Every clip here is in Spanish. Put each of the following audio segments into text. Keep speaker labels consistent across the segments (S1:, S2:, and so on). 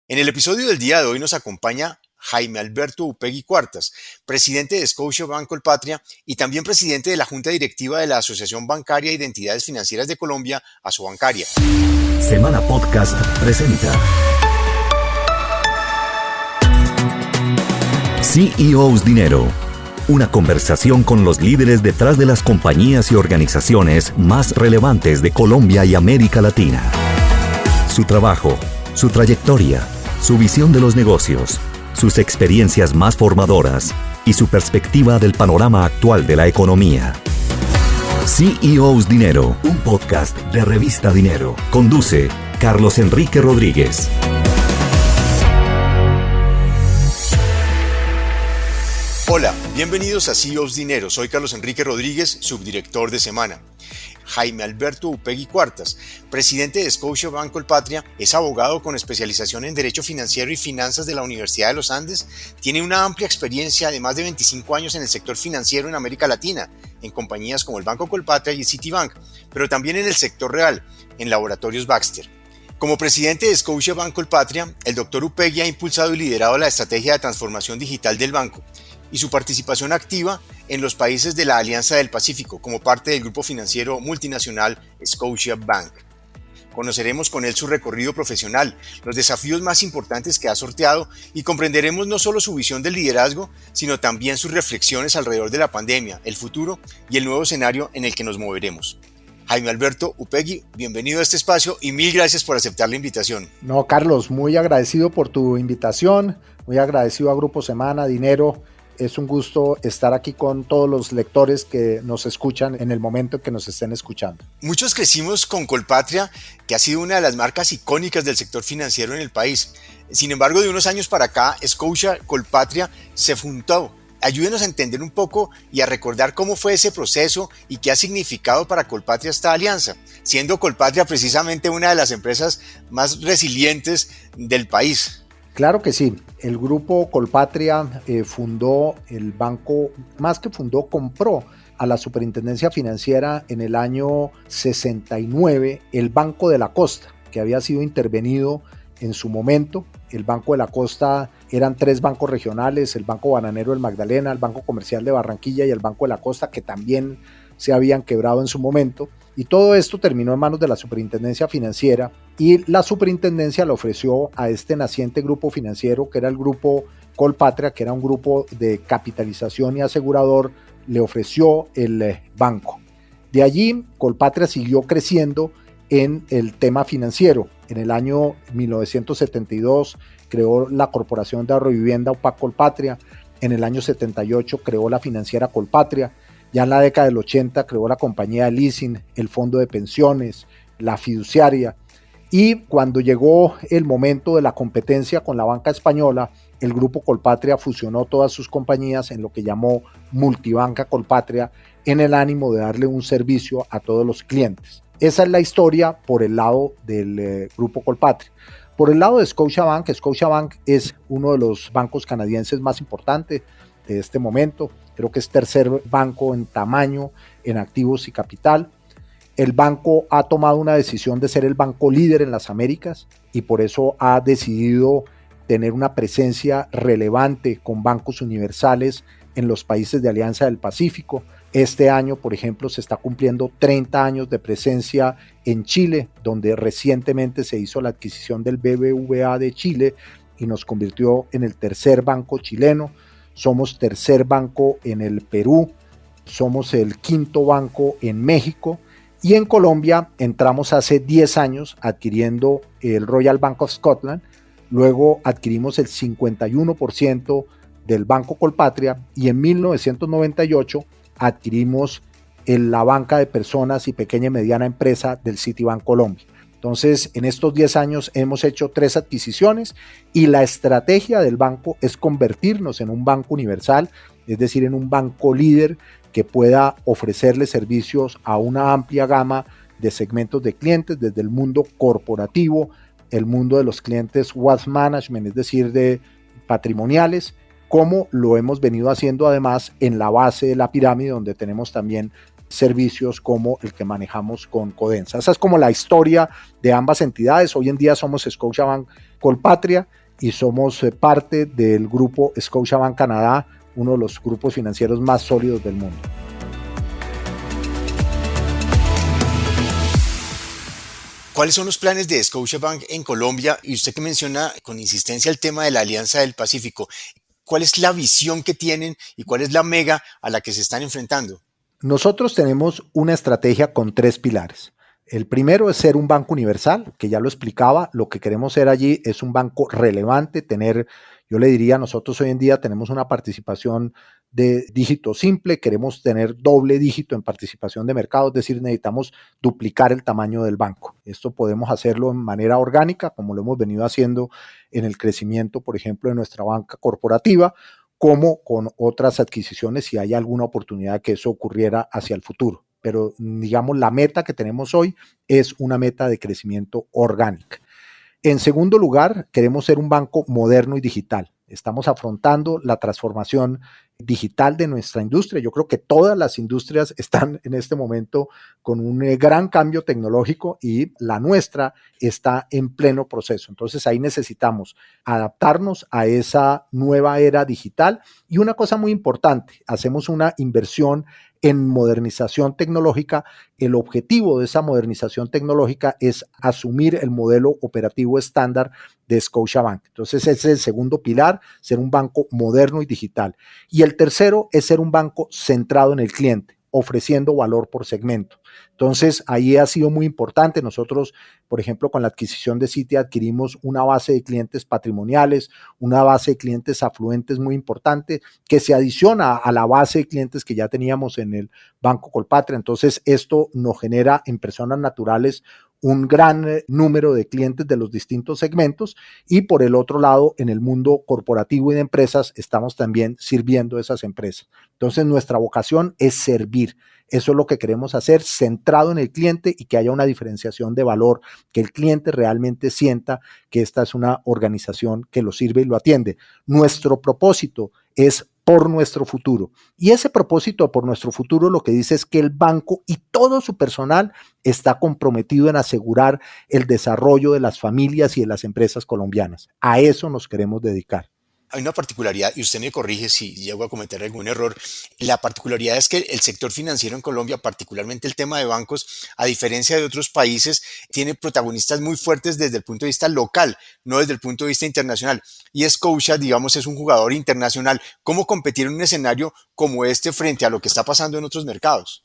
S1: En el episodio del día de hoy nos acompaña Jaime Alberto Upegui Cuartas, presidente de Scotiabank Colpatria y también presidente de la Junta Directiva de la Asociación Bancaria y de Entidades Financieras de Colombia, Asobancaria.
S2: Semana Podcast presenta CEO's Dinero, una conversación con los líderes detrás de las compañías y organizaciones más relevantes de Colombia y América Latina. Su trabajo, su trayectoria, su visión de los negocios, sus experiencias más formadoras y su perspectiva del panorama actual de la economía. CEO's Dinero, un podcast de Revista Dinero. Conduce Carlos Enrique Rodríguez.
S1: Hola, bienvenidos a CEO's Dinero. Soy Carlos Enrique Rodríguez, subdirector de Semana. Jaime Alberto Upegui Cuartas, presidente de Scotiabank Colpatria, es abogado con especialización en Derecho Financiero y Finanzas de la Universidad de los Andes. Tiene una amplia experiencia de más de 25 años en el sector financiero en América Latina, en compañías como el Banco Colpatria y Citibank, pero también en el sector real, en Laboratorios Baxter. Como presidente de Scotiabank Colpatria, el Dr. Upegui ha impulsado y liderado la estrategia de transformación digital del banco y su participación activa en los países de la Alianza del Pacífico como parte del grupo financiero multinacional Scotiabank. Conoceremos con él su recorrido profesional, los desafíos más importantes que ha sorteado y comprenderemos no solo su visión del liderazgo, sino también sus reflexiones alrededor de la pandemia, el futuro y el nuevo escenario en el que nos moveremos. Jaime Alberto Upegui, bienvenido a este espacio y mil gracias por aceptar la invitación.
S3: No, Carlos, muy agradecido por tu invitación, muy agradecido a Grupo Semana, Dinero. Es un gusto estar aquí con todos los lectores que nos escuchan en el momento que nos estén escuchando.
S1: Muchos crecimos con Colpatria, que ha sido una de las marcas icónicas del sector financiero en el país. Sin embargo, de unos años para acá, Scotia Colpatria se fundó. Ayúdenos a entender un poco y a recordar cómo fue ese proceso y qué ha significado para Colpatria esta alianza, siendo Colpatria precisamente una de las empresas más resilientes del país.
S3: Claro que sí. El grupo Colpatria fundó el banco, más que fundó, compró a la Superintendencia Financiera en el año 69 el Banco de la Costa, que había sido intervenido en su momento. El Banco de la Costa eran 3 bancos regionales, el Banco Bananero del Magdalena, el Banco Comercial de Barranquilla y el Banco de la Costa, que también se habían quebrado en su momento. Y todo esto terminó en manos de la Superintendencia Financiera y la Superintendencia le ofreció a este naciente grupo financiero, que era el grupo Colpatria, que era un grupo de capitalización y asegurador, le ofreció el banco. De allí, Colpatria siguió creciendo en el tema financiero. En el año 1972 creó la Corporación de Ahorro y Vivienda UPAC Colpatria. En el año 78 creó la financiera Colpatria. Ya en la década del 80 creó la compañía de leasing, el fondo de pensiones, la fiduciaria. Y cuando llegó el momento de la competencia con la banca española, el grupo Colpatria fusionó todas sus compañías en lo que llamó Multibanca Colpatria, en el ánimo de darle un servicio a todos los clientes. Esa es la historia por el lado del grupo Colpatria. Por el lado de Scotiabank, Scotiabank es uno de los bancos canadienses más importantes de este momento. Creo que es tercer banco en tamaño, en activos y capital. El banco ha tomado una decisión de ser el banco líder en las Américas y por eso ha decidido tener una presencia relevante con bancos universales en los países de Alianza del Pacífico. Este año, por ejemplo, se está cumpliendo 30 años de presencia en Chile, donde recientemente se hizo la adquisición del BBVA de Chile y nos convirtió en el tercer banco chileno. Somos tercer banco en el Perú, somos el quinto banco en México y en Colombia entramos hace 10 años adquiriendo el Royal Bank of Scotland, luego adquirimos el 51% del Banco Colpatria y en 1998 adquirimos la banca de personas y pequeña y mediana empresa del Citibank Colombia. Entonces, en estos 10 años hemos hecho 3 adquisiciones y la estrategia del banco es convertirnos en un banco universal, es decir, en un banco líder que pueda ofrecerle servicios a una amplia gama de segmentos de clientes, desde el mundo corporativo, el mundo de los clientes wealth management, es decir, de patrimoniales, como lo hemos venido haciendo además en la base de la pirámide, donde tenemos también servicios como el que manejamos con Codensa. Esa es como la historia de ambas entidades. Hoy en día somos Scotiabank Colpatria y somos parte del grupo Scotiabank Canadá, uno de los grupos financieros más sólidos del mundo.
S1: ¿Cuáles son los planes de Scotiabank en Colombia? Y usted que menciona con insistencia el tema de la Alianza del Pacífico, ¿cuál es la visión que tienen y cuál es la mega a la que se están enfrentando?
S3: Nosotros tenemos una estrategia con 3 pilares. El primero es ser un banco universal, que ya lo explicaba. Lo que queremos ser allí es un banco relevante, yo le diría, nosotros hoy en día tenemos una participación de dígito simple, queremos tener doble dígito en participación de mercado, es decir, necesitamos duplicar el tamaño del banco. Esto podemos hacerlo en manera orgánica, como lo hemos venido haciendo en el crecimiento, por ejemplo, de nuestra banca corporativa, como con otras adquisiciones si hay alguna oportunidad que eso ocurriera hacia el futuro. Pero digamos, la meta que tenemos hoy es una meta de crecimiento orgánica. En segundo lugar, queremos ser un banco moderno y digital. Estamos afrontando la transformación digital de nuestra industria. Yo creo que todas las industrias están en este momento con un gran cambio tecnológico y la nuestra está en pleno proceso. Entonces ahí necesitamos adaptarnos a esa nueva era digital y una cosa muy importante, hacemos una inversión en modernización tecnológica. El objetivo de esa modernización tecnológica es asumir el modelo operativo estándar de Scotiabank. Entonces ese es el segundo pilar, ser un banco moderno y digital. Y el tercero es ser un banco centrado en el cliente, ofreciendo valor por segmento. Entonces, ahí ha sido muy importante. Nosotros, por ejemplo, con la adquisición de Citi adquirimos una base de clientes patrimoniales, una base de clientes afluentes muy importante que se adiciona a la base de clientes que ya teníamos en el Banco Colpatria. Entonces, esto nos genera en personas naturales un gran número de clientes de los distintos segmentos y por el otro lado, en el mundo corporativo y de empresas, estamos también sirviendo a esas empresas. Entonces, nuestra vocación es servir. Eso es lo que queremos hacer, centrado en el cliente y que haya una diferenciación de valor, que el cliente realmente sienta que esta es una organización que lo sirve y lo atiende. Nuestro propósito es por nuestro futuro. Y ese propósito por nuestro futuro lo que dice es que el banco y todo su personal está comprometido en asegurar el desarrollo de las familias y de las empresas colombianas. A eso nos queremos dedicar.
S1: Hay una particularidad, y usted me corrige si llego a cometer algún error. La particularidad es que el sector financiero en Colombia, particularmente el tema de bancos, a diferencia de otros países, tiene protagonistas muy fuertes desde el punto de vista local, no desde el punto de vista internacional. Y Scotia, digamos, es un jugador internacional. ¿Cómo competir en un escenario como este frente a lo que está pasando en otros mercados?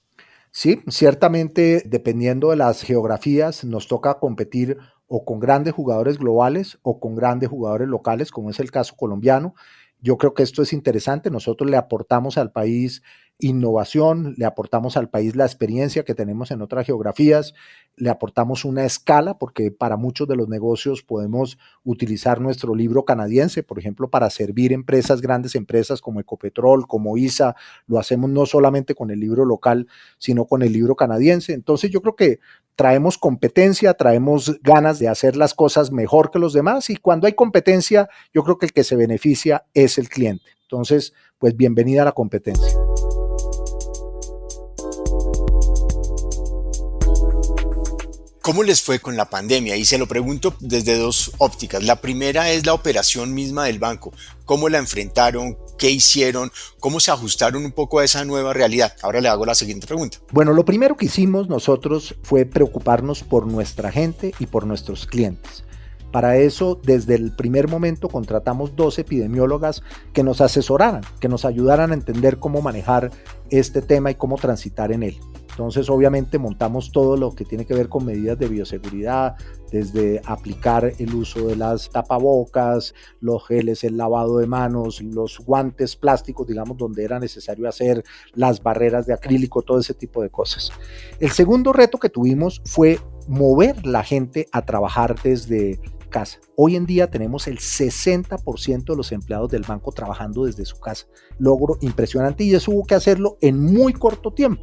S3: Sí, ciertamente, dependiendo de las geografías, nos toca competir o con grandes jugadores globales o con grandes jugadores locales, como es el caso colombiano. Yo creo que esto es interesante. Nosotros le aportamos al país innovación, le aportamos al país la experiencia que tenemos en otras geografías, le aportamos una escala, porque para muchos de los negocios podemos utilizar nuestro libro canadiense, por ejemplo, para servir empresas, grandes empresas como Ecopetrol, como ISA. Lo hacemos no solamente con el libro local, sino con el libro canadiense. Entonces yo creo que traemos competencia, traemos ganas de hacer las cosas mejor que los demás y cuando hay competencia, yo creo que el que se beneficia es el cliente. Entonces, pues bienvenida a la competencia.
S1: ¿Cómo les fue con la pandemia? Y se lo pregunto desde dos ópticas. La primera es la operación misma del banco. ¿Cómo la enfrentaron? ¿Qué hicieron? ¿Cómo se ajustaron un poco a esa nueva realidad? Ahora le hago la siguiente pregunta.
S3: Bueno, lo primero que hicimos nosotros fue preocuparnos por nuestra gente y por nuestros clientes. Para eso, desde el primer momento contratamos 2 epidemiólogas que nos asesoraran, que nos ayudaran a entender cómo manejar este tema y cómo transitar en él. Entonces, obviamente, montamos todo lo que tiene que ver con medidas de bioseguridad, desde aplicar el uso de las tapabocas, los geles, el lavado de manos, los guantes plásticos, digamos, donde era necesario hacer las barreras de acrílico, todo ese tipo de cosas. El segundo reto que tuvimos fue mover la gente a trabajar desde casa. Hoy en día tenemos el 60% de los empleados del banco trabajando desde su casa. Logro impresionante y eso hubo que hacerlo en muy corto tiempo.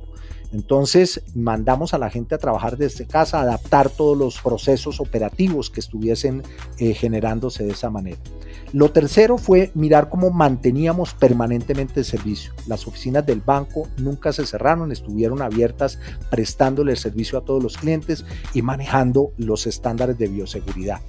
S3: Entonces mandamos a la gente a trabajar desde casa, adaptar todos los procesos operativos que estuviesen generándose de esa manera. Lo tercero fue mirar cómo manteníamos permanentemente el servicio. Las oficinas del banco nunca se cerraron, estuvieron abiertas prestándole el servicio a todos los clientes y manejando los estándares de bioseguridad.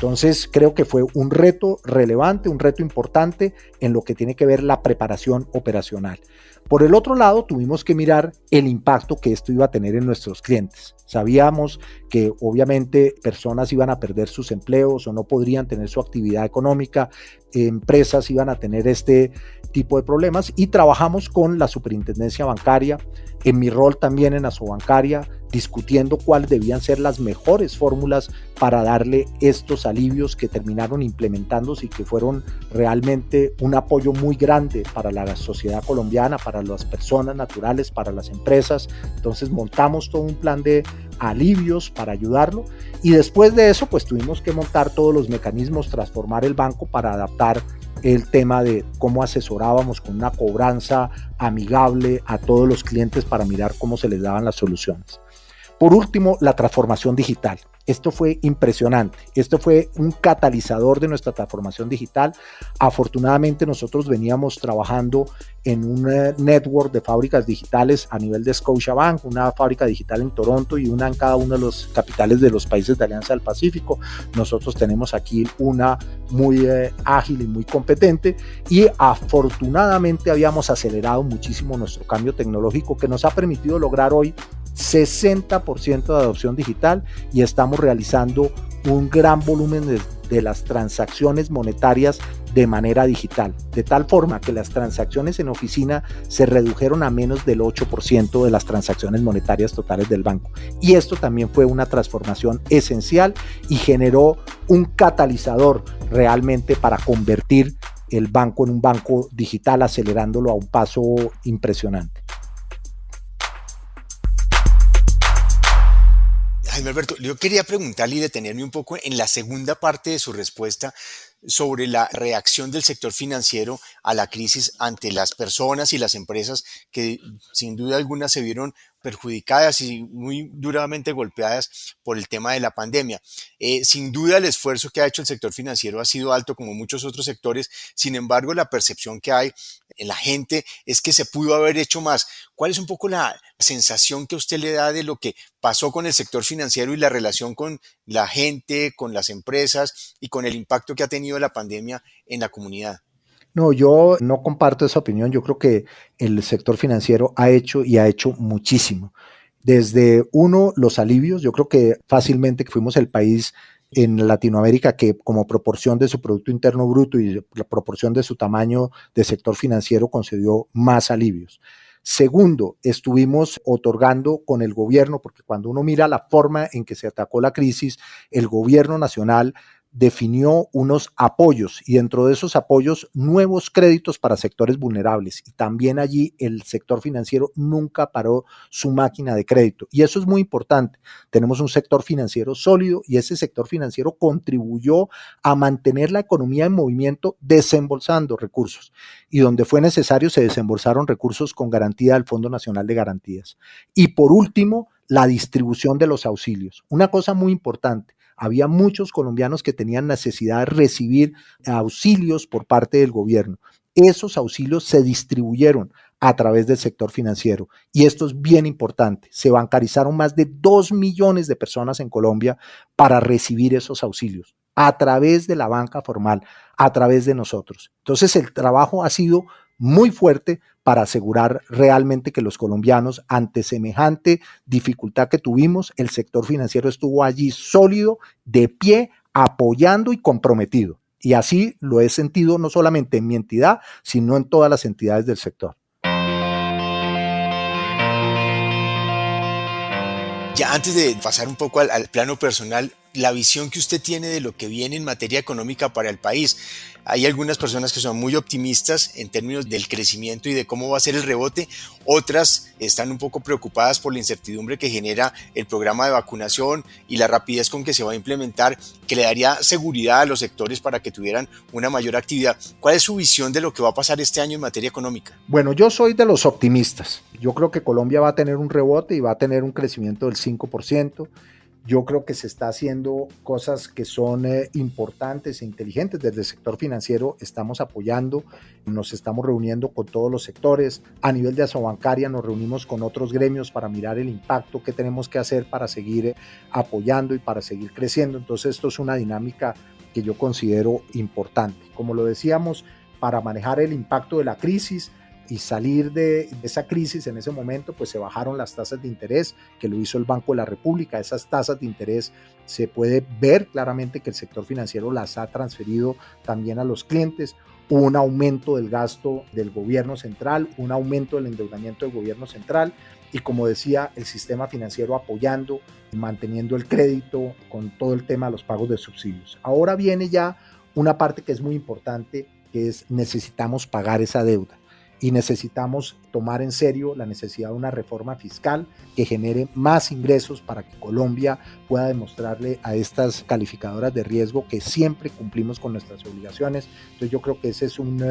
S3: Entonces creo que fue un reto relevante, un reto importante en lo que tiene que ver la preparación operacional. Por el otro lado, tuvimos que mirar el impacto que esto iba a tener en nuestros clientes. Sabíamos que obviamente personas iban a perder sus empleos o no podrían tener su actividad económica, empresas iban a tener este tipo de problemas y trabajamos con la superintendencia bancaria, en mi rol también en Asobancaria, discutiendo cuáles debían ser las mejores fórmulas para darle estos alivios que terminaron implementándose y que fueron realmente un apoyo muy grande para la sociedad colombiana, para las personas naturales, para las empresas. Entonces montamos todo un plan de alivios para ayudarlo y después de eso pues tuvimos que montar todos los mecanismos, transformar el banco para adaptar el tema de cómo asesorábamos con una cobranza amigable a todos los clientes para mirar cómo se les daban las soluciones. Por último, la transformación digital. Esto fue impresionante. Esto fue un catalizador de nuestra transformación digital. Afortunadamente, nosotros veníamos trabajando en un network de fábricas digitales a nivel de Scotiabank, una fábrica digital en Toronto y una en cada uno de los capitales de los países de Alianza del Pacífico. Nosotros tenemos aquí una muy ágil y muy competente y afortunadamente habíamos acelerado muchísimo nuestro cambio tecnológico que nos ha permitido lograr hoy 60% de adopción digital y estamos realizando un gran volumen de las transacciones monetarias de manera digital, de tal forma que las transacciones en oficina se redujeron a menos del 8% de las transacciones monetarias totales del banco. Y esto también fue una transformación esencial y generó un catalizador realmente para convertir el banco en un banco digital, acelerándolo a un paso impresionante.
S1: Jaime Alberto, yo quería preguntarle y detenerme un poco en la segunda parte de su respuesta sobre la reacción del sector financiero a la crisis ante las personas y las empresas que sin duda alguna se vieron perjudicadas y muy duramente golpeadas por el tema de la pandemia. Sin duda el esfuerzo que ha hecho el sector financiero ha sido alto como muchos otros sectores, sin embargo la percepción que hay en la gente es que se pudo haber hecho más. ¿Cuál es un poco la sensación que usted le da de lo que pasó con el sector financiero y la relación con la gente, con las empresas y con el impacto que ha tenido la pandemia en la comunidad?
S3: No, yo no comparto esa opinión. Yo creo que el sector financiero ha hecho y ha hecho muchísimo. Desde los alivios, yo creo que fácilmente fuimos el país en Latinoamérica que como proporción de su Producto Interno Bruto y la proporción de su tamaño de sector financiero concedió más alivios. Segundo, estuvimos otorgando con el gobierno, porque cuando uno mira la forma en que se atacó la crisis, el gobierno nacional definió unos apoyos y dentro de esos apoyos nuevos créditos para sectores vulnerables y también allí el sector financiero nunca paró su máquina de crédito y eso es muy importante. Tenemos un sector financiero sólido y ese sector financiero contribuyó a mantener la economía en movimiento desembolsando recursos y donde fue necesario se desembolsaron recursos con garantía del Fondo Nacional de Garantías. Y por último, la distribución de los auxilios. Una cosa muy importante. Había muchos colombianos que tenían necesidad de recibir auxilios por parte del gobierno. Esos auxilios se distribuyeron a través del sector financiero y esto es bien importante. Se bancarizaron más de 2 millones de personas en Colombia para recibir esos auxilios a través de la banca formal, a través de nosotros. Entonces el trabajo ha sido muy fuerte para asegurar realmente que los colombianos, ante semejante dificultad que tuvimos, el sector financiero estuvo allí sólido, de pie, apoyando y comprometido. Y así lo he sentido no solamente en mi entidad, sino en todas las entidades del sector.
S1: Ya antes de pasar un poco al plano personal, la visión que usted tiene de lo que viene en materia económica para el país. Hay algunas personas que son muy optimistas en términos del crecimiento y de cómo va a ser el rebote. Otras están un poco preocupadas por la incertidumbre que genera el programa de vacunación y la rapidez con que se va a implementar, que le daría seguridad a los sectores para que tuvieran una mayor actividad. ¿Cuál es su visión de lo que va a pasar este año en materia económica?
S3: Bueno, yo soy de los optimistas. Yo creo que Colombia va a tener un rebote y va a tener un crecimiento del 5%. Yo creo que se está haciendo cosas que son importantes e inteligentes. Desde el sector financiero estamos apoyando, nos estamos reuniendo con todos los sectores. A nivel de Asobancaria nos reunimos con otros gremios para mirar el impacto que tenemos que hacer para seguir apoyando y para seguir creciendo. Entonces esto es una dinámica que yo considero importante. Como lo decíamos, para manejar el impacto de la crisis y salir de esa crisis en ese momento, pues se bajaron las tasas de interés, que lo hizo el Banco de la República. Esas tasas de interés se puede ver claramente que el sector financiero las ha transferido también a los clientes. Hubo un aumento del gasto del gobierno central, un aumento del endeudamiento del gobierno central y, como decía, el sistema financiero apoyando, manteniendo el crédito con todo el tema de los pagos de subsidios. Ahora viene ya una parte que es muy importante, que es necesitamos pagar esa deuda. Y necesitamos tomar en serio la necesidad de una reforma fiscal que genere más ingresos para que Colombia pueda demostrarle a estas calificadoras de riesgo que siempre cumplimos con nuestras obligaciones. Entonces yo creo que ese es un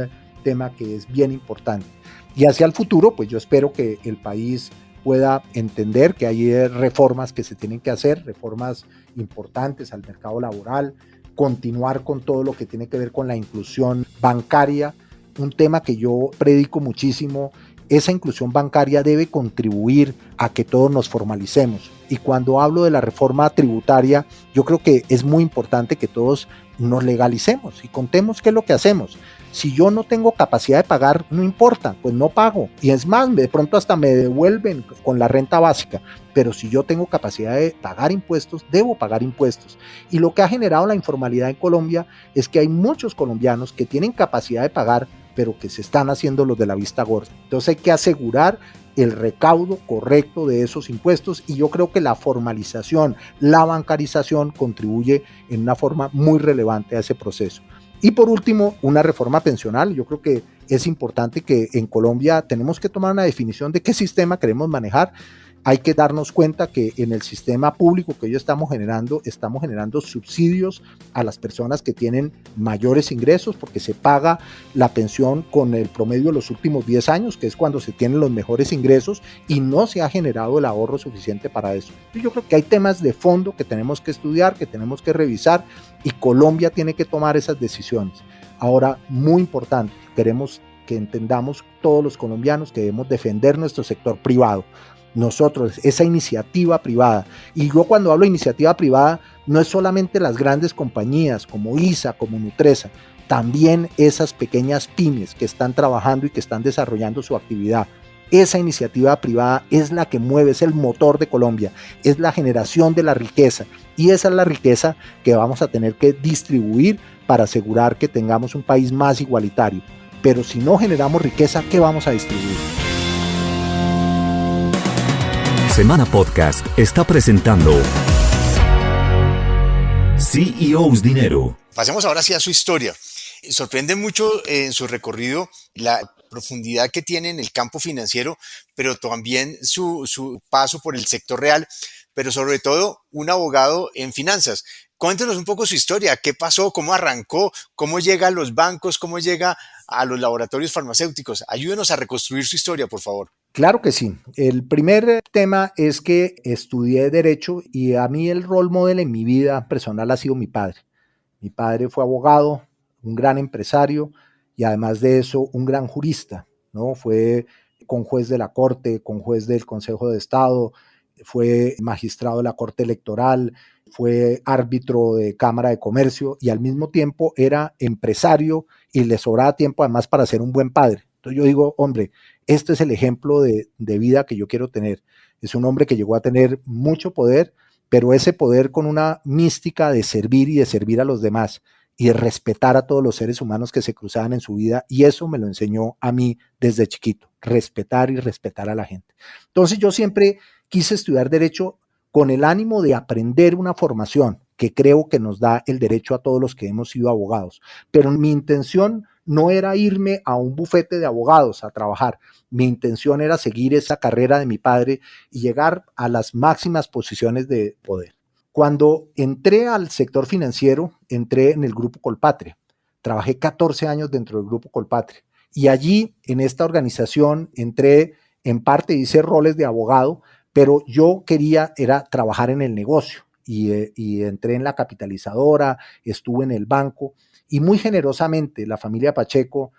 S3: tema que es bien importante. Y hacia el futuro, pues yo espero que el país pueda entender que hay reformas que se tienen que hacer, reformas importantes al mercado laboral, continuar con todo lo que tiene que ver con la inclusión bancaria. Un tema que yo predico muchísimo, esa inclusión bancaria debe contribuir a que todos nos formalicemos. Y cuando hablo de la reforma tributaria, yo creo que es muy importante que todos nos legalicemos y contemos qué es lo que hacemos. Si yo no tengo capacidad de pagar, no importa, pues no pago. Y es más, de pronto hasta me devuelven con la renta básica. Pero si yo tengo capacidad de pagar impuestos, debo pagar impuestos. Y lo que ha generado la informalidad en Colombia es que hay muchos colombianos que tienen capacidad de pagar, pero que se están haciendo los de la vista gorda. Entonces hay que asegurar el recaudo correcto de esos impuestos y yo creo que la formalización, la bancarización contribuye en una forma muy relevante a ese proceso. Y por último, una reforma pensional. Yo creo que es importante que en Colombia tenemos que tomar una definición de qué sistema queremos manejar. Hay que darnos cuenta que en el sistema público que hoy estamos generando subsidios a las personas que tienen mayores ingresos porque se paga la pensión con el promedio de los últimos 10 años, que es cuando se tienen los mejores ingresos y no se ha generado el ahorro suficiente para eso. Yo creo que hay temas de fondo que tenemos que estudiar, que tenemos que revisar y Colombia tiene que tomar esas decisiones. Ahora, muy importante, queremos que entendamos todos los colombianos que debemos defender nuestro sector privado. Nosotros, esa iniciativa privada, y yo cuando hablo de iniciativa privada no es solamente las grandes compañías como ISA, como Nutresa, también esas pequeñas pymes que están trabajando y que están desarrollando su actividad. Esa iniciativa privada es la que mueve, es el motor de Colombia, es la generación de la riqueza y esa es la riqueza que vamos a tener que distribuir para asegurar que tengamos un país más igualitario. Pero si no generamos riqueza, ¿qué vamos a distribuir?
S2: Semana Podcast está presentando CEOs Dinero.
S1: Pasemos ahora sí a su historia. Sorprende mucho en su recorrido la profundidad que tiene en el campo financiero, pero también su paso por el sector real, pero sobre todo un abogado en finanzas. Cuéntenos un poco su historia, qué pasó, cómo arrancó, cómo llega a los bancos, cómo llega a los laboratorios farmacéuticos. Ayúdenos a reconstruir su historia, por favor.
S3: Claro que sí. El primer tema es que estudié Derecho y a mí el rol model en mi vida personal ha sido mi padre. Mi padre fue abogado, un gran empresario y además de eso un gran jurista, ¿no? Fue conjuez de la Corte, conjuez del Consejo de Estado, fue magistrado de la Corte Electoral, fue árbitro de Cámara de Comercio y al mismo tiempo era empresario y le sobraba tiempo además para ser un buen padre. Entonces yo digo, hombre, este es el ejemplo de vida que yo quiero tener. Es un hombre que llegó a tener mucho poder, pero ese poder con una mística de servir y de servir a los demás y de respetar a todos los seres humanos que se cruzaban en su vida, y eso me lo enseñó a mí desde chiquito, respetar y respetar a la gente. Entonces yo siempre quise estudiar Derecho con el ánimo de aprender una formación que creo que nos da el derecho a todos los que hemos sido abogados, pero mi intención no era irme a un bufete de abogados a trabajar, mi intención era seguir esa carrera de mi padre y llegar a las máximas posiciones de poder. Cuando entré al sector financiero, entré en el Grupo Colpatria. Trabajé 14 años dentro del Grupo Colpatria y allí en esta organización entré en parte, hice roles de abogado, pero yo quería era trabajar en el negocio. y entré en la capitalizadora, estuve en el banco y muy generosamente la familia Pacheco,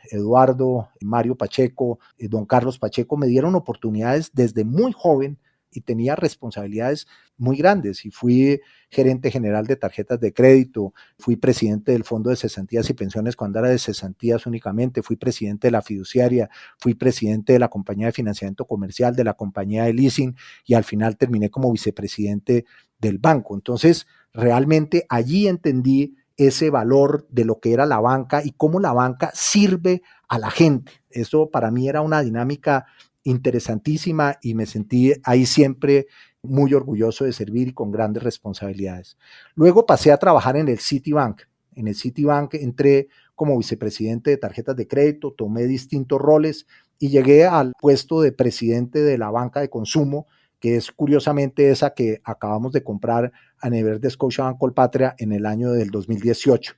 S3: Eduardo, Mario Pacheco, don Carlos Pacheco, me dieron oportunidades desde muy joven y tenía responsabilidades muy grandes y fui gerente general de tarjetas de crédito, fui presidente del Fondo de Cesantías y Pensiones cuando era de cesantías únicamente, fui presidente de la fiduciaria, fui presidente de la compañía de financiamiento comercial, de la compañía de leasing y al final terminé como vicepresidente del banco. Entonces, realmente allí entendí ese valor de lo que era la banca y cómo la banca sirve a la gente. Eso para mí era una dinámica interesantísima y me sentí ahí siempre muy orgulloso de servir y con grandes responsabilidades. Luego pasé a trabajar en el Citibank. En el Citibank entré como vicepresidente de tarjetas de crédito, tomé distintos roles y llegué al puesto de presidente de la banca de consumo, que es curiosamente esa que acabamos de comprar a nivel de Scotiabank Colpatria en el año del 2018.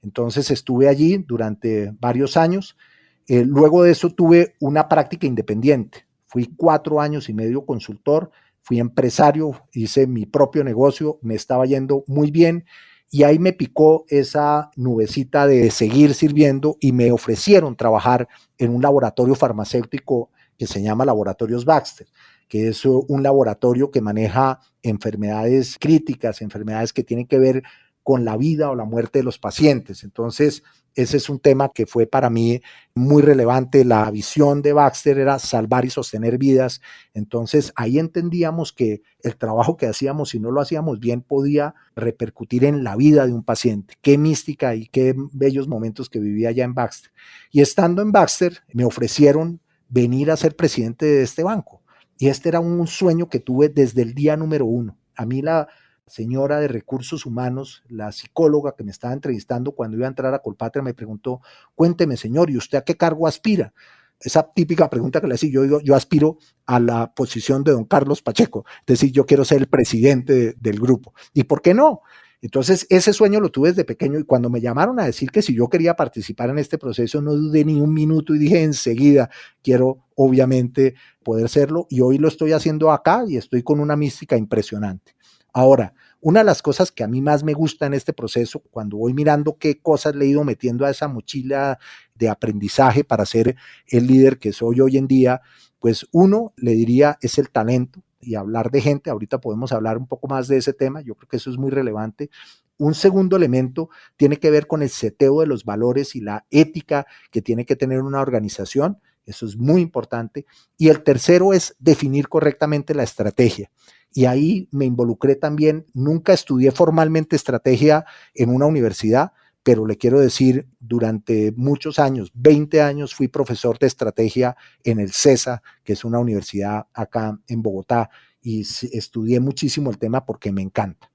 S3: Entonces estuve allí durante varios años. Luego de eso tuve una práctica independiente. Fui 4 años y medio consultor, fui empresario, hice mi propio negocio, me estaba yendo muy bien y ahí me picó esa nubecita de seguir sirviendo y me ofrecieron trabajar en un laboratorio farmacéutico que se llama Laboratorios Baxter, que es un laboratorio que maneja enfermedades críticas, enfermedades que tienen que ver con la vida o la muerte de los pacientes. Entonces, ese es un tema que fue para mí muy relevante. La visión de Baxter era salvar y sostener vidas. Entonces, ahí entendíamos que el trabajo que hacíamos, si no lo hacíamos bien, podía repercutir en la vida de un paciente. Qué mística y qué bellos momentos que vivía allá en Baxter. Y estando en Baxter, me ofrecieron venir a ser presidente de este banco. Y este era un sueño que tuve desde el día número 1. A mí la señora de recursos humanos, la psicóloga que me estaba entrevistando cuando iba a entrar a Colpatria me preguntó, cuénteme señor, ¿y usted a qué cargo aspira? Esa típica pregunta que le hacía, yo digo, yo aspiro a la posición de don Carlos Pacheco, es decir, yo quiero ser el presidente del grupo. ¿Y por qué no? Entonces, ese sueño lo tuve desde pequeño y cuando me llamaron a decir que si yo quería participar en este proceso, no dudé ni un minuto y dije enseguida, quiero obviamente poder serlo y hoy lo estoy haciendo acá y estoy con una mística impresionante. Ahora, una de las cosas que a mí más me gusta en este proceso, cuando voy mirando qué cosas le he ido metiendo a esa mochila de aprendizaje para ser el líder que soy hoy en día, pues uno, le diría, es el talento y hablar de gente. Ahorita podemos hablar un poco más de ese tema, yo creo que eso es muy relevante. Un segundo elemento tiene que ver con el seteo de los valores y la ética que tiene que tener una organización. Eso es muy importante. Y el tercero es definir correctamente la estrategia. Y ahí me involucré también. Nunca estudié formalmente estrategia en una universidad, pero le quiero decir, durante muchos años, 20 años, fui profesor de estrategia en el CESA, que es una universidad acá en Bogotá, y estudié muchísimo el tema porque me encanta.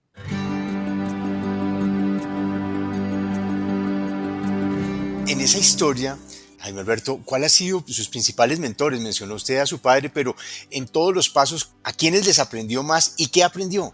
S1: En esa historia, Jaime Alberto, ¿cuál ha sido sus principales mentores? Mencionó usted a su padre, pero en todos los pasos, ¿a quiénes les aprendió más y qué aprendió?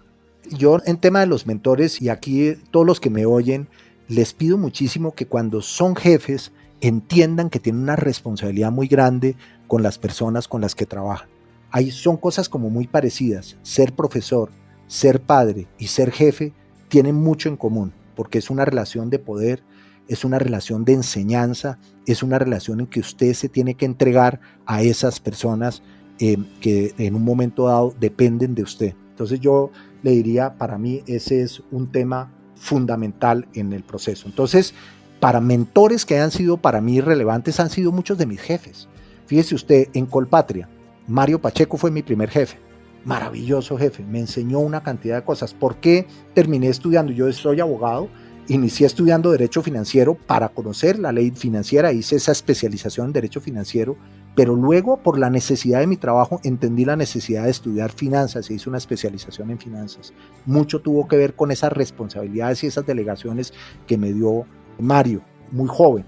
S3: Yo en tema de los mentores, y aquí todos los que me oyen, les pido muchísimo que cuando son jefes entiendan que tienen una responsabilidad muy grande con las personas con las que trabajan. Ahí son cosas como muy parecidas. Ser profesor, ser padre y ser jefe tienen mucho en común, porque es una relación de poder, es una relación de enseñanza, es una relación en que usted se tiene que entregar a esas personas que en un momento dado dependen de usted. Entonces yo le diría, para mí ese es un tema fundamental en el proceso. Entonces, para mentores que han sido para mí relevantes han sido muchos de mis jefes. Fíjese usted, en Colpatria, Mario Pacheco fue mi primer jefe. Maravilloso jefe, me enseñó una cantidad de cosas. ¿Por qué terminé estudiando? Yo soy abogado. Inicié estudiando Derecho Financiero para conocer la ley financiera, hice esa especialización en Derecho Financiero, pero luego por la necesidad de mi trabajo entendí la necesidad de estudiar finanzas e hice una especialización en finanzas. Mucho tuvo que ver con esas responsabilidades y esas delegaciones que me dio Mario, muy joven.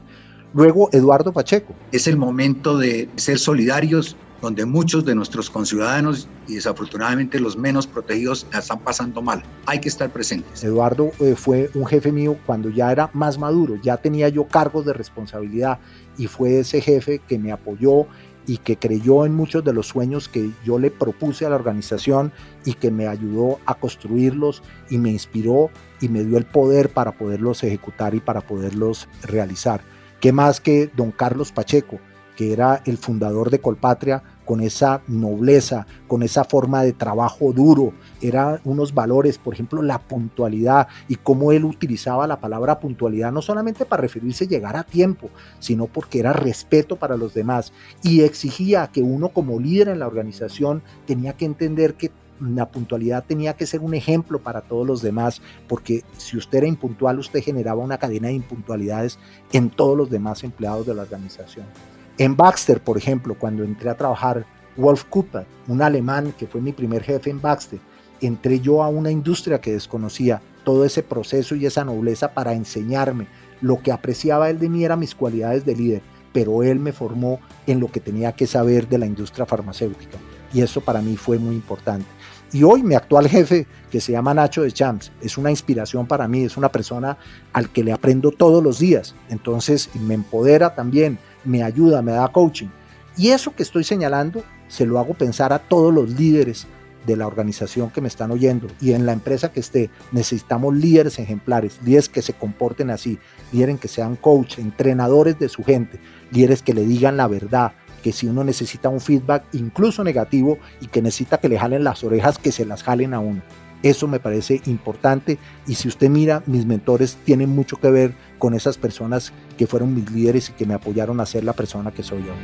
S3: Luego Eduardo Pacheco.
S4: Es el momento de ser solidarios, donde muchos de nuestros conciudadanos y desafortunadamente los menos protegidos la están pasando mal. Hay que estar presentes.
S3: Eduardo fue un jefe mío cuando ya era más maduro, ya tenía yo cargos de responsabilidad y fue ese jefe que me apoyó y que creyó en muchos de los sueños que yo le propuse a la organización y que me ayudó a construirlos y me inspiró y me dio el poder para poderlos ejecutar y para poderlos realizar. ¿Qué más que don Carlos Pacheco, que era el fundador de Colpatria, con esa nobleza, con esa forma de trabajo duro, eran unos valores, por ejemplo, la puntualidad y cómo él utilizaba la palabra puntualidad no solamente para referirse a llegar a tiempo, sino porque era respeto para los demás y exigía que uno como líder en la organización tenía que entender que la puntualidad tenía que ser un ejemplo para todos los demás, porque si usted era impuntual, usted generaba una cadena de impuntualidades en todos los demás empleados de la organización. En Baxter, por ejemplo, cuando entré a trabajar, Wolf Cooper, un alemán que fue mi primer jefe en Baxter, entré yo a una industria que desconocía, todo ese proceso y esa nobleza para enseñarme. Lo que apreciaba él de mí eran mis cualidades de líder, pero él me formó en lo que tenía que saber de la industria farmacéutica, y eso para mí fue muy importante. Y hoy mi actual jefe, que se llama Nacho Deschamps, es una inspiración para mí, es una persona al que le aprendo todos los días, entonces me empodera también, me ayuda, me da coaching. Y eso que estoy señalando se lo hago pensar a todos los líderes de la organización que me están oyendo, y en la empresa que esté necesitamos líderes ejemplares, líderes que se comporten así, líderes que sean coach, entrenadores de su gente, líderes que le digan la verdad, que si uno necesita un feedback incluso negativo y que necesita que le jalen las orejas, que se las jalen a uno. Eso me parece importante, y si usted mira, mis mentores tienen mucho que ver con esas personas que fueron mis líderes y que me apoyaron a ser la persona que soy hoy.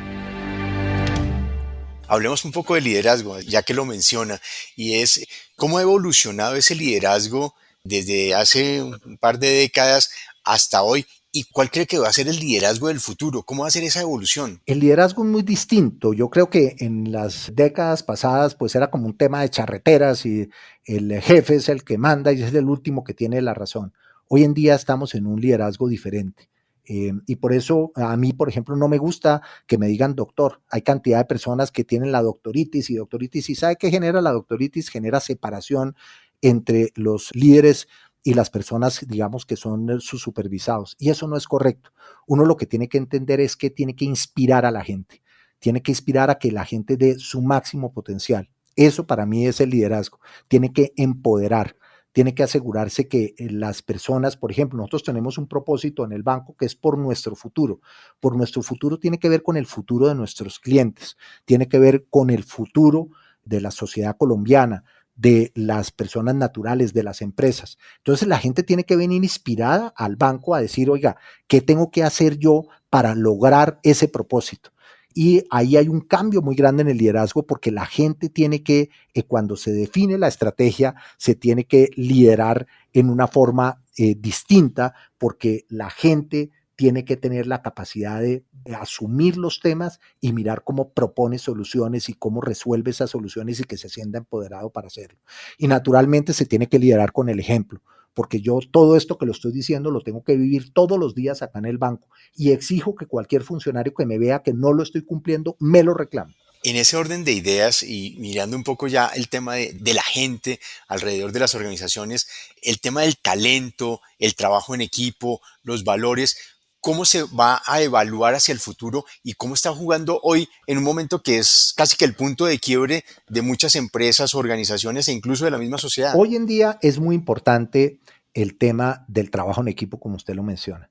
S1: Hablemos un poco de liderazgo, ya que lo menciona, y es cómo ha evolucionado ese liderazgo desde hace un par de décadas hasta hoy, y cuál cree que va a ser el liderazgo del futuro, cómo va a ser esa evolución.
S3: El liderazgo es muy distinto. Yo creo que en las décadas pasadas pues era como un tema de charreteras y el jefe es el que manda y es el último que tiene la razón. Hoy en día estamos en un liderazgo diferente. Y por eso a mí, por ejemplo, no me gusta que me digan doctor. Hay cantidad de personas que tienen la doctoritis, y ¿sabe qué genera la doctoritis? Genera separación entre los líderes y las personas, digamos, que son sus supervisados. Y eso no es correcto. Uno lo que tiene que entender es que tiene que inspirar a la gente. Tiene que inspirar a que la gente dé su máximo potencial. Eso para mí es el liderazgo. Tiene que empoderar. Tiene que asegurarse que las personas, por ejemplo, nosotros tenemos un propósito en el banco que es por nuestro futuro. Por nuestro futuro tiene que ver con el futuro de nuestros clientes, tiene que ver con el futuro de la sociedad colombiana, de las personas naturales, de las empresas. Entonces la gente tiene que venir inspirada al banco a decir, oiga, ¿qué tengo que hacer yo para lograr ese propósito? Y ahí hay un cambio muy grande en el liderazgo, porque la gente tiene que, cuando se define la estrategia, se tiene que liderar en una forma distinta, porque la gente tiene que tener la capacidad de asumir los temas y mirar cómo propone soluciones y cómo resuelve esas soluciones y que se sienta empoderado para hacerlo. Y naturalmente se tiene que liderar con el ejemplo, porque yo todo esto que lo estoy diciendo lo tengo que vivir todos los días acá en el banco, y exijo que cualquier funcionario que me vea que no lo estoy cumpliendo, me lo reclame.
S1: En ese orden de ideas y mirando un poco ya el tema de la gente alrededor de las organizaciones, el tema del talento, el trabajo en equipo, los valores, ¿cómo se va a evaluar hacia el futuro y cómo está jugando hoy en un momento que es casi que el punto de quiebre de muchas empresas, organizaciones e incluso de la misma sociedad?
S3: Hoy en día es muy importante el tema del trabajo en equipo, como usted lo menciona.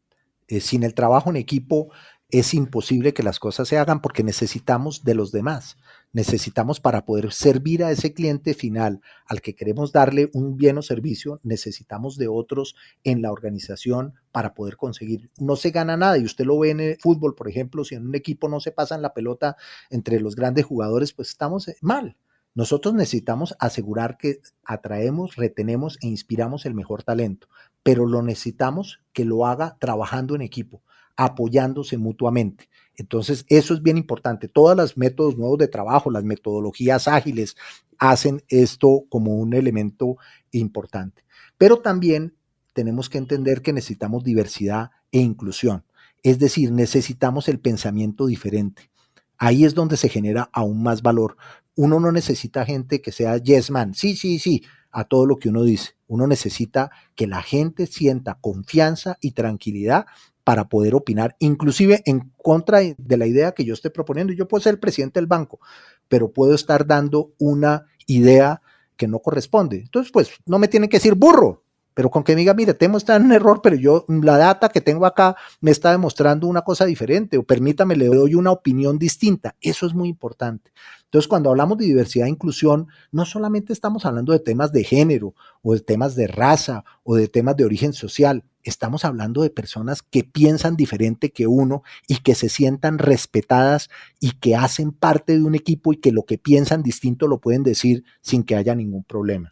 S3: Sin el trabajo en equipo es imposible que las cosas se hagan, porque necesitamos de los demás. Necesitamos, para poder servir a ese cliente final al que queremos darle un bien o servicio, necesitamos de otros en la organización para poder conseguir. No se gana nada, y usted lo ve en el fútbol, por ejemplo, si en un equipo no se pasan la pelota entre los grandes jugadores, pues estamos mal. Nosotros necesitamos asegurar que atraemos, retenemos e inspiramos el mejor talento, pero lo necesitamos que lo haga trabajando en equipo, apoyándose mutuamente. Entonces, eso es bien importante. Todos los métodos nuevos de trabajo, las metodologías ágiles, hacen esto como un elemento importante. Pero también tenemos que entender que necesitamos diversidad e inclusión. Es decir, necesitamos el pensamiento diferente. Ahí es donde se genera aún más valor. Uno no necesita gente que sea yes man, sí, a todo lo que uno dice. Uno necesita que la gente sienta confianza y tranquilidad para poder opinar, inclusive en contra de la idea que yo esté proponiendo. Yo puedo ser el presidente del banco, pero puedo estar dando una idea que no corresponde. Entonces, pues, no me tienen que decir burro, pero con que me diga, mire, tengo un error, pero la data que tengo acá me está demostrando una cosa diferente, o permítame, le doy una opinión distinta. Eso es muy importante. Entonces, cuando hablamos de diversidad e inclusión, no solamente estamos hablando de temas de género, o de temas de raza, o de temas de origen social. Estamos hablando de personas que piensan diferente que uno y que se sientan respetadas y que hacen parte de un equipo y que lo que piensan distinto lo pueden decir sin que haya ningún problema.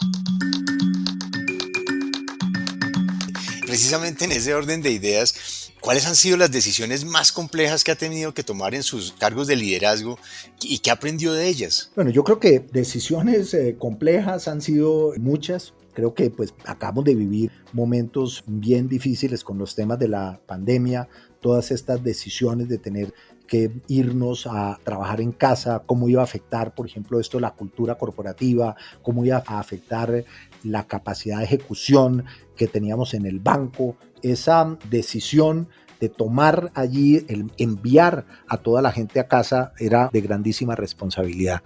S1: Precisamente en ese orden de ideas, ¿cuáles han sido las decisiones más complejas que ha tenido que tomar en sus cargos de liderazgo y qué aprendió de ellas?
S3: Bueno, yo creo que decisiones complejas han sido muchas. Creo que pues acabamos de vivir momentos bien difíciles con los temas de la pandemia, todas estas decisiones de tener que irnos a trabajar en casa, cómo iba a afectar, por ejemplo, esto la cultura corporativa, cómo iba a afectar la capacidad de ejecución que teníamos en el banco, esa decisión de tomar allí, el enviar a toda la gente a casa era de grandísima responsabilidad.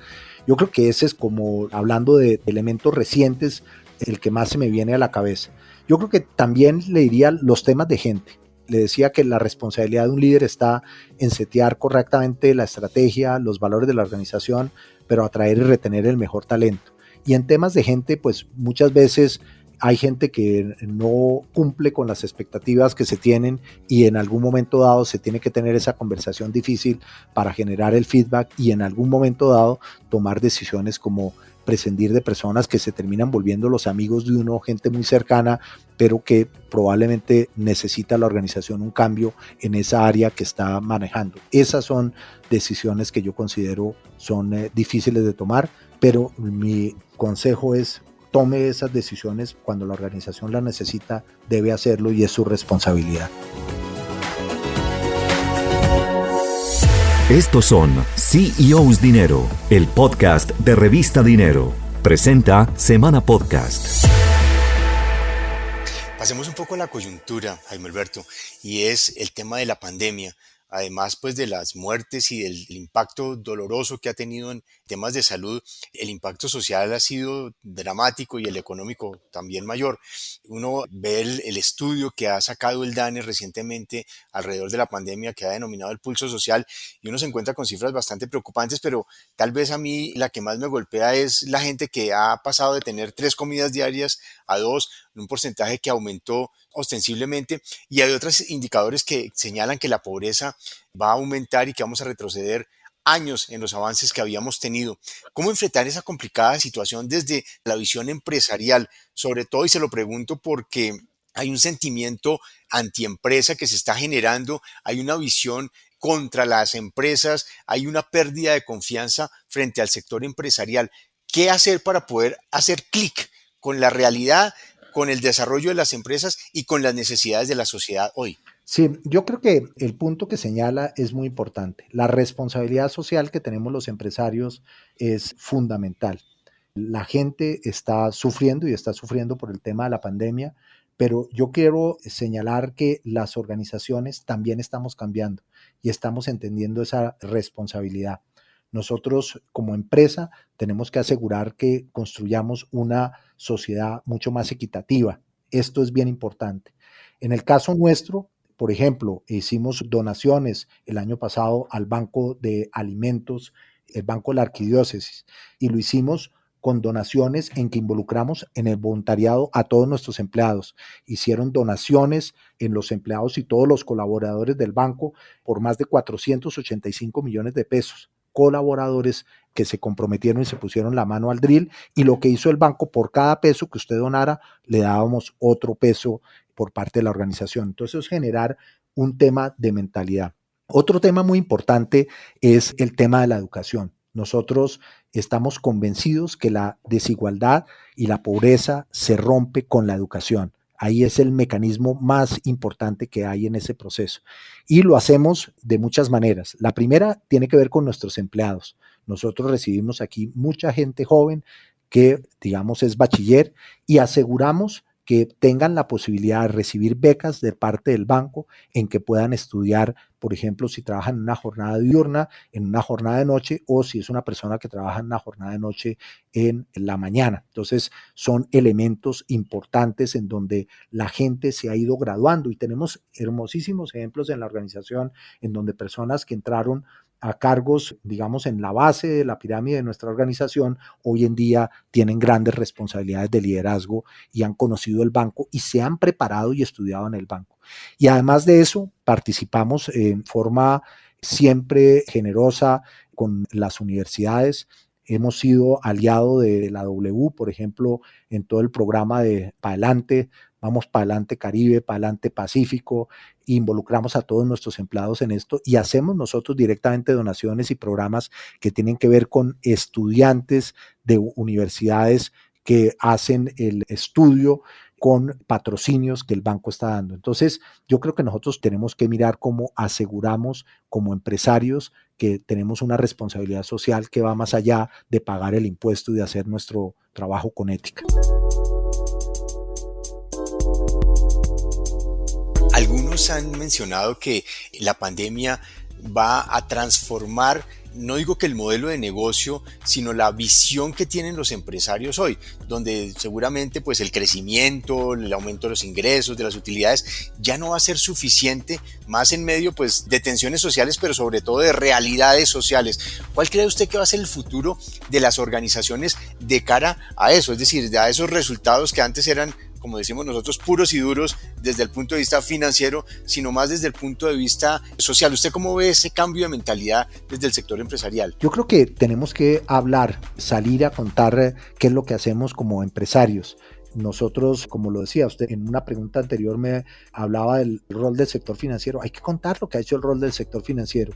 S3: Yo creo que ese es, como hablando de elementos recientes, el que más se me viene a la cabeza. Yo creo que también le diría los temas de gente. Le decía que la responsabilidad de un líder está en setear correctamente la estrategia, los valores de la organización, pero atraer y retener el mejor talento. Y en temas de gente, pues muchas veces hay gente que no cumple con las expectativas que se tienen y en algún momento dado se tiene que tener esa conversación difícil para generar el feedback y en algún momento dado tomar decisiones como prescindir de personas que se terminan volviendo los amigos de uno, gente muy cercana, pero que probablemente necesita la organización un cambio en esa área que está manejando. Esas son decisiones que yo considero son difíciles de tomar, pero mi consejo es: tome esas decisiones cuando la organización las necesita, debe hacerlo y es su responsabilidad.
S2: Estos son CEOs Dinero, el podcast de Revista Dinero. Presenta Semana Podcast.
S1: Pasemos un poco a la coyuntura, Jaime Alberto, y es el tema de la pandemia. Además, pues, de las muertes y del impacto doloroso que ha tenido en temas de salud, el impacto social ha sido dramático y el económico también mayor. Uno ve el estudio que ha sacado el DANE recientemente alrededor de la pandemia, que ha denominado el pulso social, y uno se encuentra con cifras bastante preocupantes, pero tal vez a mí la que más me golpea es la gente que ha pasado de tener 3 comidas diarias a 2, un porcentaje que aumentó ostensiblemente, y hay otros indicadores que señalan que la pobreza va a aumentar y que vamos a retroceder años en los avances que habíamos tenido. ¿Cómo enfrentar esa complicada situación desde la visión empresarial? Sobre todo, y se lo pregunto porque hay un sentimiento antiempresa que se está generando, hay una visión contra las empresas, hay una pérdida de confianza frente al sector empresarial. ¿Qué hacer para poder hacer clic con la realidad, con el desarrollo de las empresas y con las necesidades de la sociedad hoy?
S3: Sí, yo creo que el punto que señala es muy importante. La responsabilidad social que tenemos los empresarios es fundamental. La gente está sufriendo y está sufriendo por el tema de la pandemia, pero yo quiero señalar que las organizaciones también estamos cambiando y estamos entendiendo esa responsabilidad. Nosotros como empresa tenemos que asegurar que construyamos una sociedad mucho más equitativa. Esto es bien importante. En el caso nuestro, por ejemplo, hicimos donaciones el año pasado al Banco de Alimentos, el Banco de la Arquidiócesis, y lo hicimos con donaciones en que involucramos en el voluntariado a todos nuestros empleados. Hicieron donaciones en los empleados y todos los colaboradores del banco por más de 485 millones de pesos. Colaboradores que se comprometieron y se pusieron la mano al drill, y lo que hizo el banco, por cada peso que usted donara, le dábamos otro peso por parte de la organización. Entonces, es generar un tema de mentalidad. Otro tema muy importante es el tema de la educación. Nosotros estamos convencidos que la desigualdad y la pobreza se rompe con la educación. Ahí es el mecanismo más importante que hay en ese proceso. Y lo hacemos de muchas maneras. La primera tiene que ver con nuestros empleados. Nosotros recibimos aquí mucha gente joven que, digamos, es bachiller, y aseguramos que tengan la posibilidad de recibir becas de parte del banco en que puedan estudiar, por ejemplo, si trabajan en una jornada diurna, en una jornada de noche, o si es una persona que trabaja en una jornada de noche en la mañana. Entonces, son elementos importantes en donde la gente se ha ido graduando y tenemos hermosísimos ejemplos en la organización en donde personas que entraron a cargos, digamos, en la base de la pirámide de nuestra organización, hoy en día tienen grandes responsabilidades de liderazgo y han conocido el banco y se han preparado y estudiado en el banco. Y además de eso, participamos en forma siempre generosa con las universidades. Hemos sido aliado de la W, por ejemplo, en todo el programa de Pa' Adelante, Vamos Pa' Adelante Caribe, Pa' Adelante Pacífico, involucramos a todos nuestros empleados en esto y hacemos nosotros directamente donaciones y programas que tienen que ver con estudiantes de universidades que hacen el estudio con patrocinios que el banco está dando. Entonces, yo creo que nosotros tenemos que mirar cómo aseguramos como empresarios que tenemos una responsabilidad social que va más allá de pagar el impuesto y de hacer nuestro trabajo con ética.
S1: Algunos han mencionado que la pandemia va a transformar, no digo que el modelo de negocio, sino la visión que tienen los empresarios hoy, donde seguramente pues el crecimiento, el aumento de los ingresos, de las utilidades, ya no va a ser suficiente, más en medio pues de tensiones sociales, pero sobre todo de realidades sociales. ¿Cuál cree usted que va a ser el futuro de las organizaciones de cara a eso? Es decir, a esos resultados que antes eran, como decimos nosotros, puros y duros desde el punto de vista financiero, sino más desde el punto de vista social. ¿Usted cómo ve ese cambio de mentalidad desde el sector empresarial?
S3: Yo creo que tenemos que hablar, salir a contar qué es lo que hacemos como empresarios. Nosotros, como lo decía usted, en una pregunta anterior me hablaba del rol del sector financiero. Hay que contar lo que ha hecho el rol del sector financiero.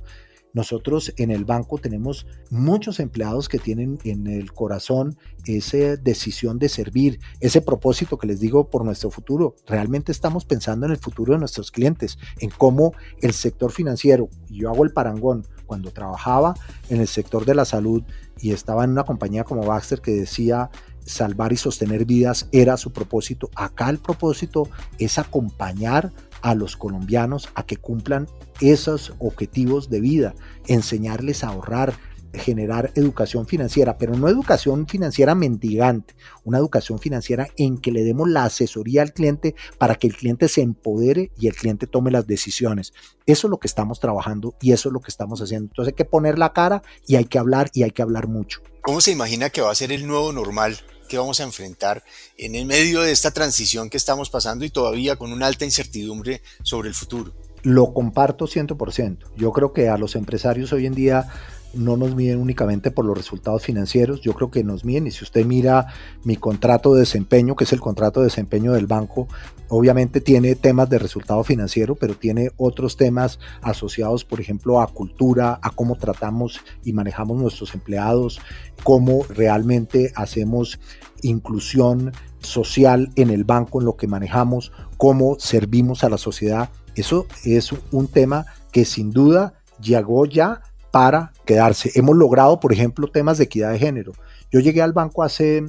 S3: Nosotros en el banco tenemos muchos empleados que tienen en el corazón esa decisión de servir, ese propósito que les digo por nuestro futuro. Realmente estamos pensando en el futuro de nuestros clientes, en cómo el sector financiero, y yo hago el parangón, cuando trabajaba en el sector de la salud y estaba en una compañía como Baxter que decía salvar y sostener vidas era su propósito. Acá el propósito es acompañar a los colombianos a que cumplan esos objetivos de vida, enseñarles a ahorrar, generar educación financiera, pero no educación financiera mendigante, una educación financiera en que le demos la asesoría al cliente para que el cliente se empodere y el cliente tome las decisiones. Eso es lo que estamos trabajando y eso es lo que estamos haciendo. Entonces hay que poner la cara y hay que hablar mucho.
S1: ¿Cómo se imagina que va a ser el nuevo normal que vamos a enfrentar en el medio de esta transición que estamos pasando y todavía con una alta incertidumbre sobre el futuro?
S3: Lo comparto 100%. Yo creo que a los empresarios hoy en día no nos miden únicamente por los resultados financieros, yo creo que nos miden, y si usted mira mi contrato de desempeño, que es el contrato de desempeño del banco, obviamente tiene temas de resultado financiero, pero tiene otros temas asociados, por ejemplo, a cultura, a cómo tratamos y manejamos nuestros empleados, cómo realmente hacemos inclusión social en el banco, en lo que manejamos, cómo servimos a la sociedad. Eso es un tema que sin duda llegó ya para quedarse. Hemos logrado, por ejemplo, temas de equidad de género. Yo llegué al banco hace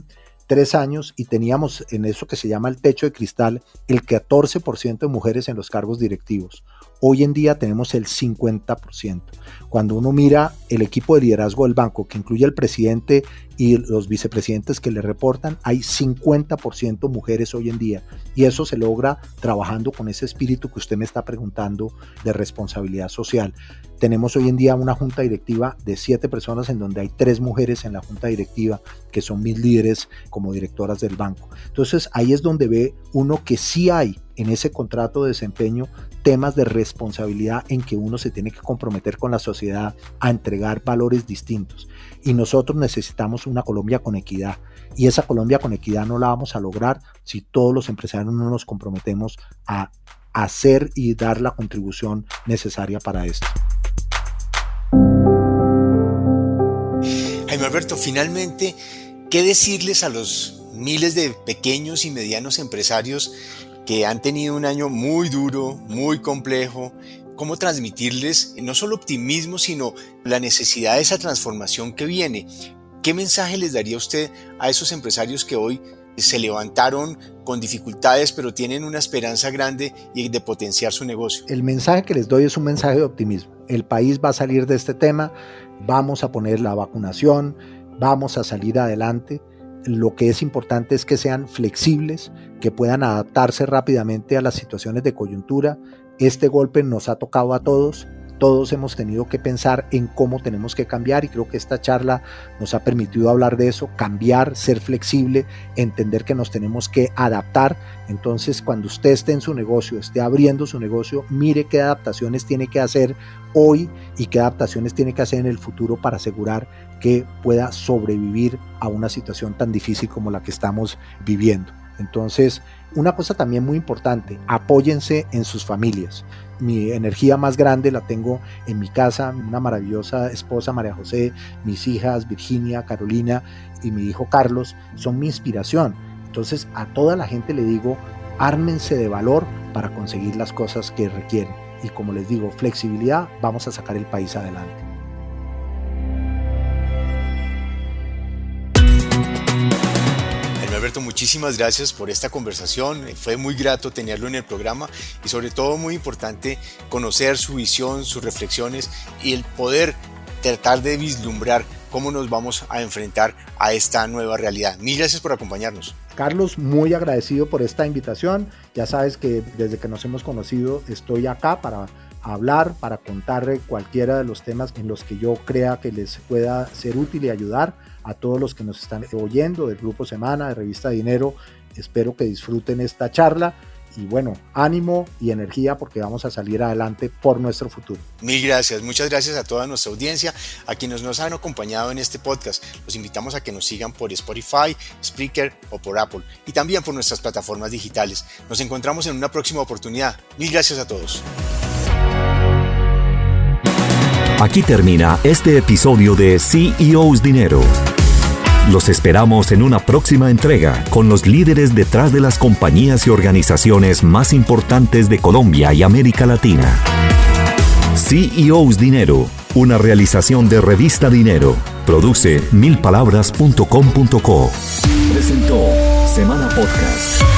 S3: 3 años y teníamos en eso que se llama el techo de cristal el 14% de mujeres en los cargos directivos. Hoy en día tenemos el 50%. Cuando uno mira el equipo de liderazgo del banco, que incluye al presidente y los vicepresidentes que le reportan, hay 50% mujeres hoy en día. Y eso se logra trabajando con ese espíritu que usted me está preguntando de responsabilidad social. Tenemos hoy en día una junta directiva de 7 personas en donde hay 3 mujeres en la junta directiva que son mis líderes como directoras del banco. Entonces ahí es donde ve uno que sí hay en ese contrato de desempeño temas de responsabilidad en que uno se tiene que comprometer con la sociedad a entregar valores distintos. Y nosotros necesitamos una Colombia con equidad. Y esa Colombia con equidad no la vamos a lograr si todos los empresarios no nos comprometemos a hacer y dar la contribución necesaria para esto.
S1: Jaime Alberto, finalmente, ¿qué decirles a los miles de pequeños y medianos empresarios que han tenido un año muy duro, muy complejo? ¿Cómo transmitirles no solo optimismo, sino la necesidad de esa transformación que viene? ¿Qué mensaje les daría usted a esos empresarios que hoy se levantaron con dificultades, pero tienen una esperanza grande y de potenciar su negocio.
S3: El mensaje que les doy es un mensaje de optimismo. El país va a salir de este tema, vamos a poner la vacunación, vamos a salir adelante. Lo que es importante es que sean flexibles, que puedan adaptarse rápidamente a las situaciones de coyuntura. Este golpe nos ha tocado a todos. Todos hemos tenido que pensar en cómo tenemos que cambiar y creo que esta charla nos ha permitido hablar de eso, cambiar, ser flexible, entender que nos tenemos que adaptar. Entonces, cuando usted esté en su negocio, esté abriendo su negocio, mire qué adaptaciones tiene que hacer hoy y qué adaptaciones tiene que hacer en el futuro para asegurar que pueda sobrevivir a una situación tan difícil como la que estamos viviendo. Entonces, una cosa también muy importante, apóyense en sus familias. Mi energía más grande la tengo en mi casa, una maravillosa esposa, María José, mis hijas, Virginia, Carolina y mi hijo Carlos, son mi inspiración. Entonces, a toda la gente le digo, ármense de valor para conseguir las cosas que requieren. Y como les digo, flexibilidad, vamos a sacar el país adelante.
S1: Alberto, muchísimas gracias por esta conversación. Fue muy grato tenerlo en el programa y sobre todo muy importante conocer su visión, sus reflexiones y el poder tratar de vislumbrar cómo nos vamos a enfrentar a esta nueva realidad. Mil gracias por acompañarnos.
S3: Carlos, muy agradecido por esta invitación. Ya sabes que desde que nos hemos conocido estoy acá para hablar, para contarle cualquiera de los temas en los que yo crea que les pueda ser útil y ayudar a todos los que nos están oyendo del Grupo Semana, de Revista Dinero. Espero que disfruten esta charla y bueno, ánimo y energía porque vamos a salir adelante por nuestro futuro.
S1: Mil gracias, muchas gracias a toda nuestra audiencia, a quienes nos han acompañado en este podcast. Los invitamos a que nos sigan por Spotify, Spreaker o por Apple y también por nuestras plataformas digitales. Nos encontramos en una próxima oportunidad. Mil gracias a todos.
S2: Aquí termina este episodio de CEOs Dinero. Los esperamos en una próxima entrega con los líderes detrás de las compañías y organizaciones más importantes de Colombia y América Latina. CEOs Dinero, una realización de Revista Dinero. Produce milpalabras.com.co. Presentó Semana Podcast.